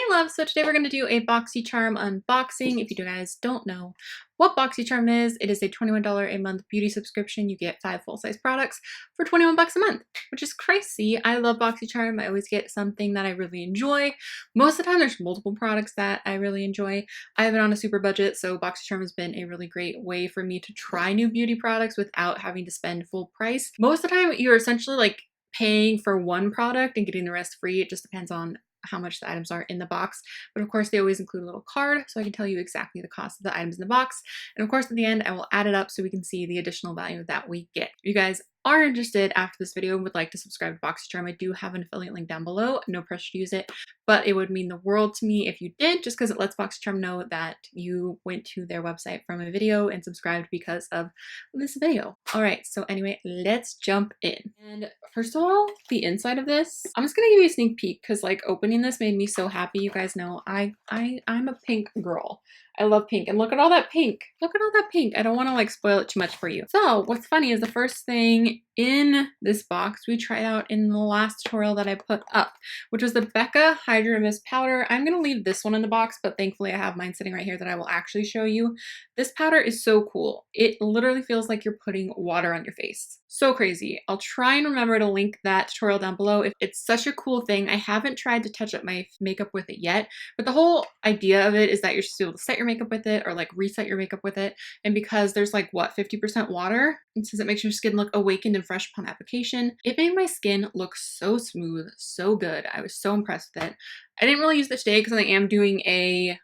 Hey love, so today we're going to do a Boxycharm unboxing. If you guys don't know what Boxycharm is, it is a $21 a month beauty subscription. You get 5 full-size products for 21 bucks a month, which is crazy. I love Boxycharm. I always get something that I really enjoy. Most of the time there's multiple products that I really enjoy. I've been on a super budget, so Boxycharm has been a really great way for me to try new beauty products without having to spend full price. Most of the time you're essentially like paying for one product and getting the rest free. It just depends on how much the items are in the box, but of course they always include a little card so I can tell you exactly the cost of the items in the box, and of course at the end I will add it up so we can see the additional value that we get. If you guys are interested after this video and would like to subscribe to Boxycharm, I do have an affiliate link down below. No pressure to use it, but it would mean the world to me if you did, just because it lets Boxycharm know that you went to their website from a video and subscribed because of this video. All right, so anyway, let's jump in. And first of all, the inside of this, I'm just gonna give you a sneak peek because like opening this made me so happy. You guys know I'm a pink girl. I love pink, and look at all that pink. Look at all that pink. I don't want to like spoil it too much for you. So what's funny is the first thing in this box we tried out in the last tutorial that I put up, which was the Becca Hydra Mist Powder. I'm going to leave this one in the box, but thankfully I have mine sitting right here that I will actually show you. This powder is so cool. It literally feels like you're putting water on your face. So crazy. I'll try and remember to link that tutorial down below. It's such a cool thing. I haven't tried to touch up my makeup with it yet, but the whole idea of it is that you're supposed to be able to set your makeup with it or like reset your makeup with it. And because there's like what, 50% water, it says it makes your skin look awakened and fresh upon application. It made my skin look so smooth, so good. I was so impressed with it. I didn't really use it today because I am doing a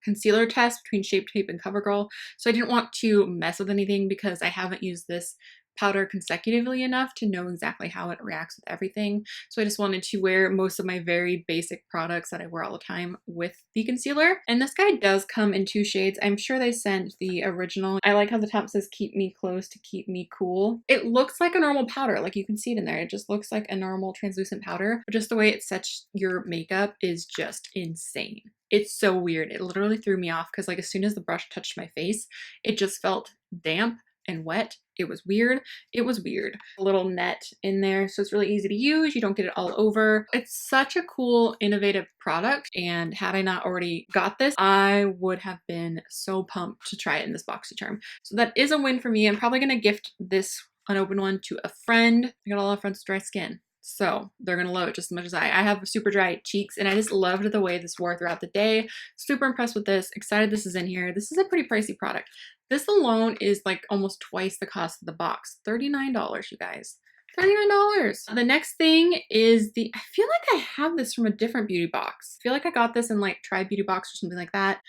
concealer test between Shape Tape and CoverGirl, so I didn't want to mess with anything because I haven't used this powder consecutively enough to know exactly how it reacts with everything. So I just wanted to wear most of my very basic products that I wear all the time with the concealer. And this guy does come in 2 shades. I'm sure they sent the original. I like how the top says keep me close to keep me cool. It looks like a normal powder, like you can see it in there. It just looks like a normal translucent powder, but just the way it sets your makeup is just insane. It's so weird. It literally threw me off because like as soon as the brush touched my face, it just felt damp and wet. It was weird. It was weird. A little net in there, so it's really easy to use. You don't get it all over. It's such a cool, innovative product, and had I not already got this, I would have been so pumped to try it in this Boxycharm. So that is a win for me. I'm probably gonna gift this unopened one to a friend. I got a lot of friends with dry skin, so they're gonna love it just as much as I have super dry cheeks, and I just loved the way this wore throughout the day. Super impressed with this. Excited this is in here. This is a pretty pricey product. This alone is like almost twice the cost of the box. $39, you guys. $39. The next thing is I feel like I have this from a different beauty box. I feel like I got this in like Try Beauty Box or something like that.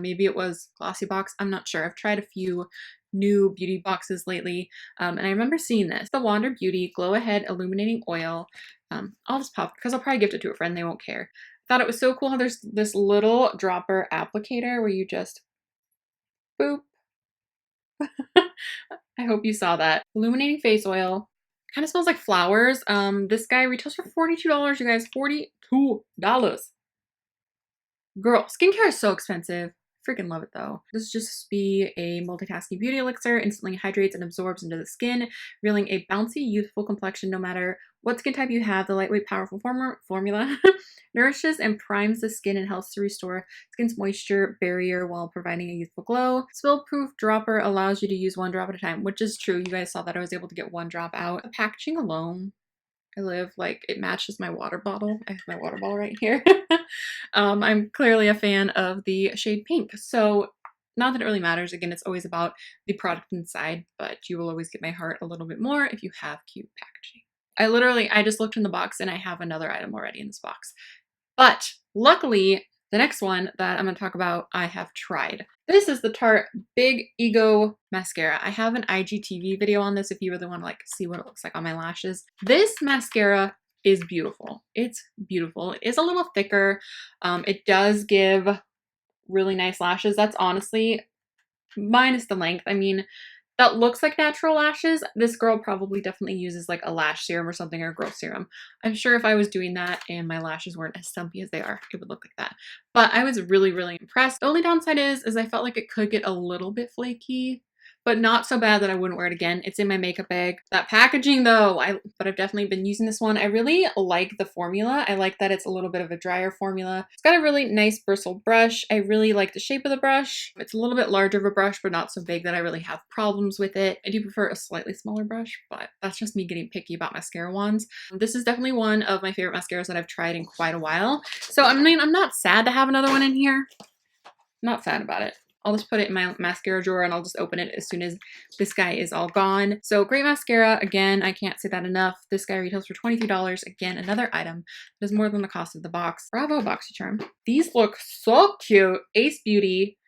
Maybe it was Glossy Box. I'm not sure. I've tried a few new beauty boxes lately, and I remember seeing this. The Wander Beauty Glow Ahead Illuminating Oil. I'll just pop because I'll probably gift it to a friend. They won't care. I thought it was so cool how there's this little dropper applicator where you just boop. I hope you saw that. Illuminating face oil. Kind of smells like flowers. This guy retails for $42, you guys. $42. Girl, skincare is so expensive. Freaking love it though. This just be a multitasking beauty elixir, instantly hydrates and absorbs into the skin, revealing a bouncy, youthful complexion no matter what skin type you have. The lightweight, powerful formula nourishes and primes the skin and helps to restore skin's moisture barrier while providing a youthful glow. Spill-proof dropper allows you to use 1 drop at a time, which is true. You guys saw that I was able to get 1 drop out. The packaging alone, I live like it matches my water bottle. I have my water bottle right here. I'm clearly a fan of the shade pink. So not that it really matters. Again, it's always about the product inside, but you will always get my heart a little bit more if you have cute packaging. I just looked in the box and I have another item already in this box. But luckily, the next one that I'm going to talk about, I have tried. This is the Tarte Big Ego Mascara. I have an IGTV video on this if you really want to like see what it looks like on my lashes. This mascara is beautiful. It's beautiful. It is a little thicker. It does give really nice lashes. That's honestly minus the length. I mean, that looks like natural lashes. This girl probably definitely uses like a lash serum or something, or a growth serum. I'm sure if I was doing that and my lashes weren't as stumpy as they are, it would look like that. But I was really, really impressed. The only downside is I felt like it could get a little bit flaky, but not so bad that I wouldn't wear it again. It's in my makeup bag. That packaging though, but I've definitely been using this one. I really like the formula. I like that it's a little bit of a drier formula. It's got a really nice bristle brush. I really like the shape of the brush. It's a little bit larger of a brush, but not so big that I really have problems with it. I do prefer a slightly smaller brush, but that's just me getting picky about mascara wands. This is definitely one of my favorite mascaras that I've tried in quite a while. So I mean, I'm not sad to have another one in here. Not sad about it. I'll just put it in my mascara drawer and I'll just open it as soon as this guy is all gone. So great mascara. Again, I can't say that enough. This guy retails for $23. Again, another item that is more than the cost of the box. Bravo, Boxycharm. These look so cute. Ace Beauty.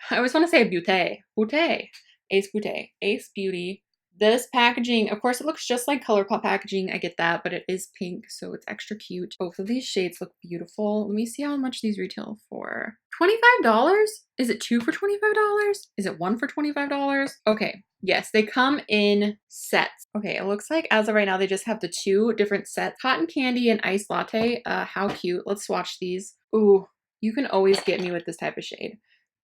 I always want to say beauty. Beauty. Ace Beauty. Ace Beauty. This packaging, of course, it looks just like ColourPop packaging. I get that, but it is pink, so it's extra cute. Both of these shades look beautiful. Let me see how much these retail for. $25? Is it two for $25? Is it one for $25? Okay, yes, they come in sets. Okay, it looks like as of right now, they just have the two different sets. Cotton Candy and Iced Latte. How cute. Let's swatch these. Ooh, you can always get me with this type of shade.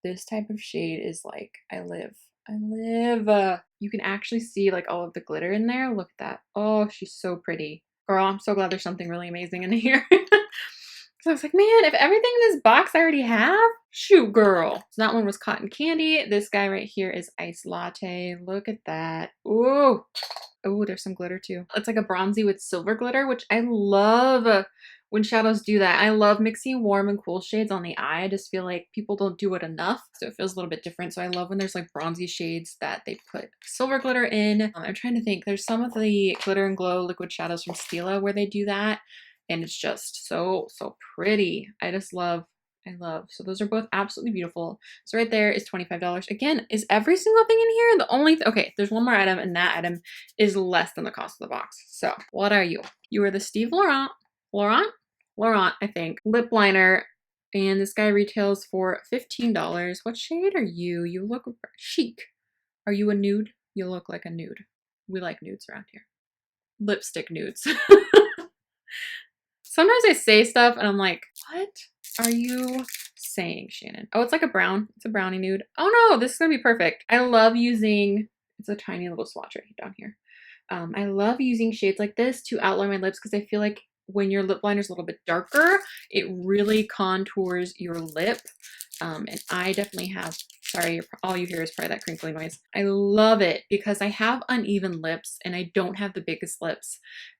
This type of shade is like, I live. You can actually see like all of the glitter in there. Look at that. Oh, she's so pretty. Girl, I'm so glad there's something really amazing in here. So I was like, man, if everything in this box I already have, shoot, girl. So that one was Cotton Candy. This guy right here is Iced Latte. Look at that. Ooh. Oh, there's some glitter too. It's like a bronzy with silver glitter, which I love when shadows do that. I love mixing warm and cool shades on the eye. I just feel like people don't do it enough, so it feels a little bit different. So I love when there's like bronzy shades that they put silver glitter in. I'm trying to think. There's some of the Glitter and Glow liquid shadows from Stila where they do that, and it's just so pretty. I love. So those are both absolutely beautiful. So right there is $25. Again, is every single thing in here? The only, okay, there's one more item, and that item is less than the cost of the box. So what are you? You are the Steve Laurent, I think, lip liner. And this guy retails for $15. What shade are you? You look chic. Are you a nude? You look like a nude. We like nudes around here. Lipstick nudes. Sometimes I say stuff and I'm like, what are you saying, Shannon? Oh, it's like a brown. It's a brownie nude. Oh no, this is gonna be perfect. I love using, it's a tiny little swatch right down here. I love using shades like this to outline my lips because I feel like when your lip liner is a little bit darker, it really contours your lip. And I definitely have, sorry, all you hear is probably that crinkly noise. I love it because I have uneven lips and I don't have the biggest lips.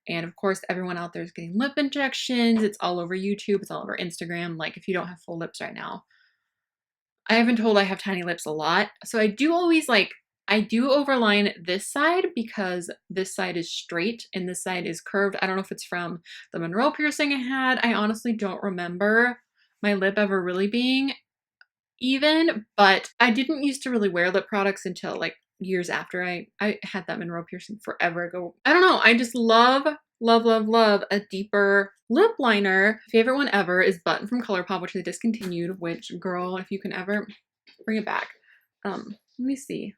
And of course, everyone out there is getting lip injections. It's all over YouTube. It's all over Instagram. Like if you don't have full lips right now, I have been told I have tiny lips a lot. So I do always I do overline this side because this side is straight and this side is curved. I don't know if it's from the Monroe piercing I had. I honestly don't remember my lip ever really being even, but I didn't used to really wear lip products until like years after I had that Monroe piercing forever ago. I don't know. I just love a deeper lip liner. Favorite one ever is Button from ColourPop, which they discontinued, which girl, if you can ever bring it back. Let me see.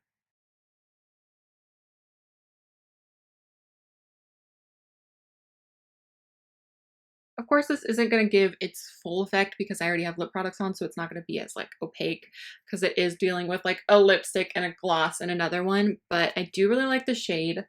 Of course, this isn't going to give its full effect because I already have lip products on, so it's not going to be as like opaque because it is dealing with like a lipstick and a gloss and another one, but I do really like the shade.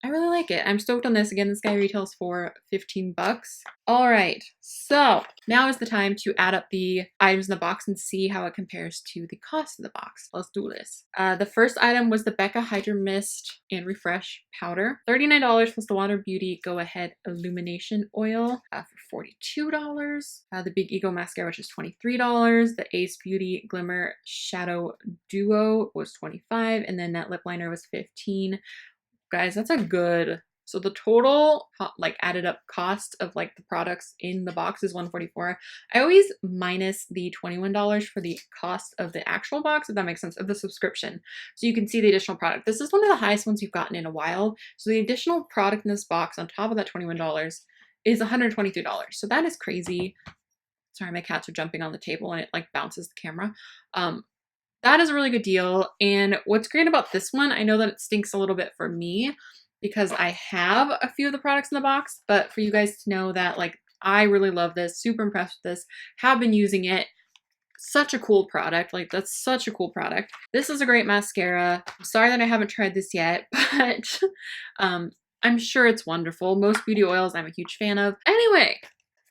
I really like it. I'm stoked on this. Again, this guy retails for 15 bucks. All right, so now is the time to add up the items in the box and see how it compares to the cost of the box. Let's do this. The first item was the Becca Hydra Mist and Refresh Powder. $39 plus the Water Beauty Go Ahead Illumination Oil for $42. The Big Ego Mascara, which is $23. The Ace Beauty Glimmer Shadow Duo was $25. And then that lip liner was $15. Guys, that's a good, so the total like added up cost of like the products in the box is $144. I always minus the $21 for the cost of the actual box, if that makes sense, of the subscription. So you can see the additional product. This is one of the highest ones we've gotten in a while. So the additional product in this box on top of that $21 is $123. So that is crazy. Sorry, my cats are jumping on the table and it like bounces the camera. That is a really good deal. And what's great about this one, I know that it stinks a little bit for me because I have a few of the products in the box, but for you guys to know that like I really love this, super impressed with this, have been using it. such a cool product. Like, that's such a cool product. This is a great mascara. I'm sorry that I haven't tried this yet, but I'm sure it's wonderful. Most beauty oils I'm a huge fan of. Anyway,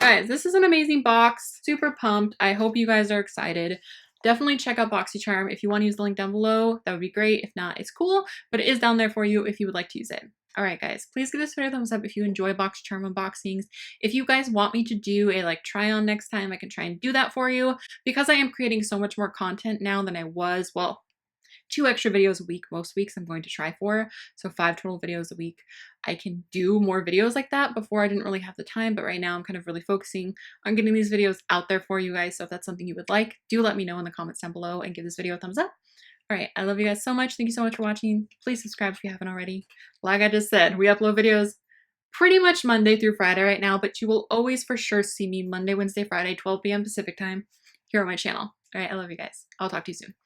guys, this is an amazing box. Super pumped. I hope you guys are excited. Definitely check out Boxycharm. If you want to use the link down below, that would be great. If not, it's cool, but it is down there for you if you would like to use it. All right, guys, please give this video a thumbs up if you enjoy Boxycharm unboxings. If you guys want me to do a like try on next time, I can try and do that for you, because I am creating so much more content now than I was. Well, 2 extra videos a week most weeks I'm going to try for, so 5 total videos a week. I can do more videos like that. Before I didn't really have the time, but right now I'm kind of really focusing on getting these videos out there for you guys. So if that's something you would like, do let me know in the comments down below and give this video a thumbs up. All right, I love you guys so much. Thank you so much for watching. Please subscribe if you haven't already. Like I just said, we upload videos pretty much Monday through Friday right now, but you will always for sure see me Monday, Wednesday, Friday, 12 p.m. Pacific time here on my channel. All right, I love you guys. I'll talk to you soon.